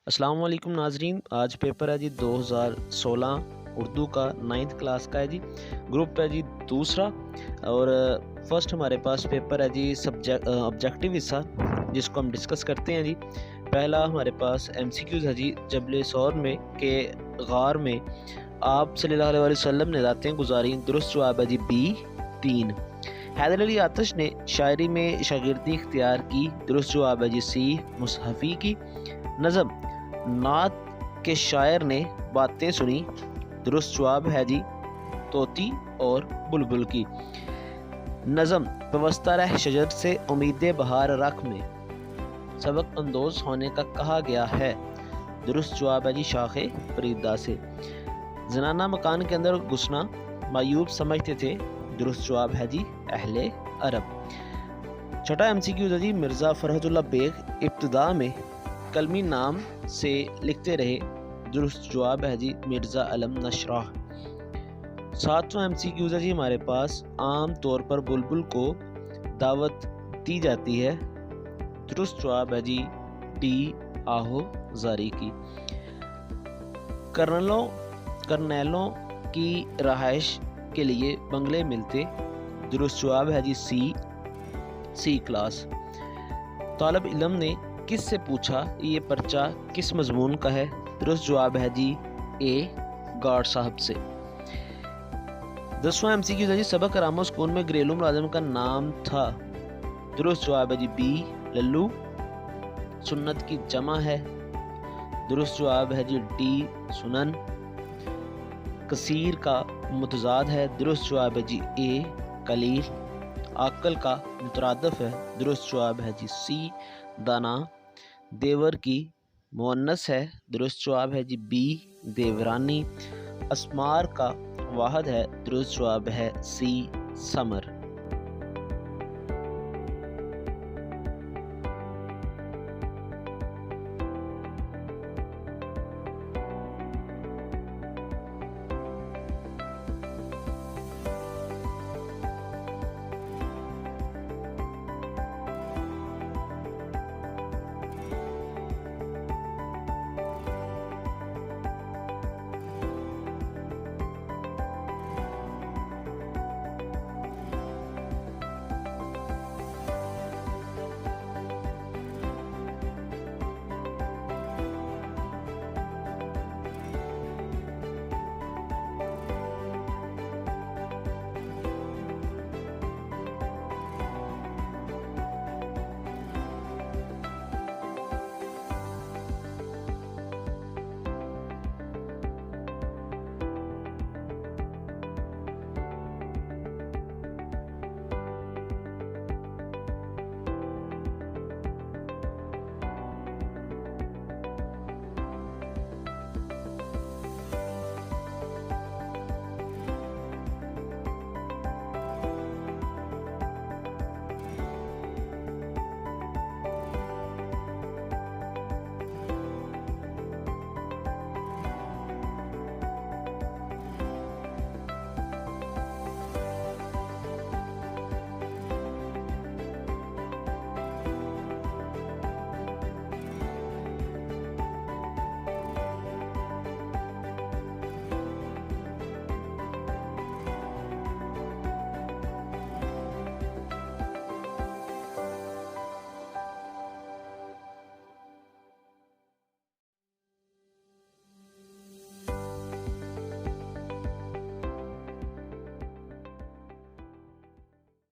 अस्सलाम वालेकुम नाजरीन। आज पेपर है जी 2016 उर्दू का 9th क्लास का है जी। ग्रुप है जी दूसरा और फर्स्ट हमारे पास पेपर है जी ऑब्जेक्टिव हिस्सा, जिसको हम डिस्कस करते हैं जी। पहला हमारे पास MCQs है जी। जबल सौर में के गार में आप सल्लल्लाहु अलैहि वसल्लम ने रातें गुजारी। दुरुस्त जवाब है जी बी 3। हैदर अली आतिश ने शायरी में शागिर्दी इख्तियार की। दुरुस्त जवाब है जी सी मुसहफ़ी की। नज़म नात के शायर ने बातें सुनी। दुरुस्त जवाब है जी तोती और बुलबुल की। नज़म बवस्ता रह शजर से उम्मीद बहार रख में सबक अंदोज होने का कहा गया है। दुरुस्त जवाब है जी शाखे फरीदा से। जनाना मकान के अंदर घुसना मायूब समझते थे। दुरुस्त जवाब है जी अहले अरब। छठा MCQ है जी मिर्ज़ा फरहतुल्लाह बेग इब्तिदा में कलमी नाम से लिखते रहे। दुरुस्त जवाब है जी मिर्ज़ा अलम नशराह। सातवां MCQ है जी हमारे पास आम तौर पर बुलबुल को दावत दी जाती है। दुरुस्त जवाब है जी डी आहो जारी की। कर्नलों की रहाइश के लिए बंगले मिलते। दुरुस्त जवाब है जी सी क्लास। तालब इल्म ने किस से पूछा ये पर्चा किस मजमून का है। दुरुस्त जवाब है जी ए गार्ड साहब से। 10वां MCQ है जी सबक रामो स्कूल में घरेलू मुलाजिम का नाम था। दुरुस्त जवाब है जी बी लल्लू। सुन्नत की जमा है। दुरुस्त जवाब है जी डी सुनन। कसीर का मुतजाद है। दुरुस्त जवाब है जी ए कलील। आकल का मुतरादफ है। दुरुस्त जवाब है जी सी दाना। देवर की मुअन्नस है। दुरुस्त जवाब है जी बी देवरानी। अस्मार का वाहद है। दुरुस्त जवाब है सी समर।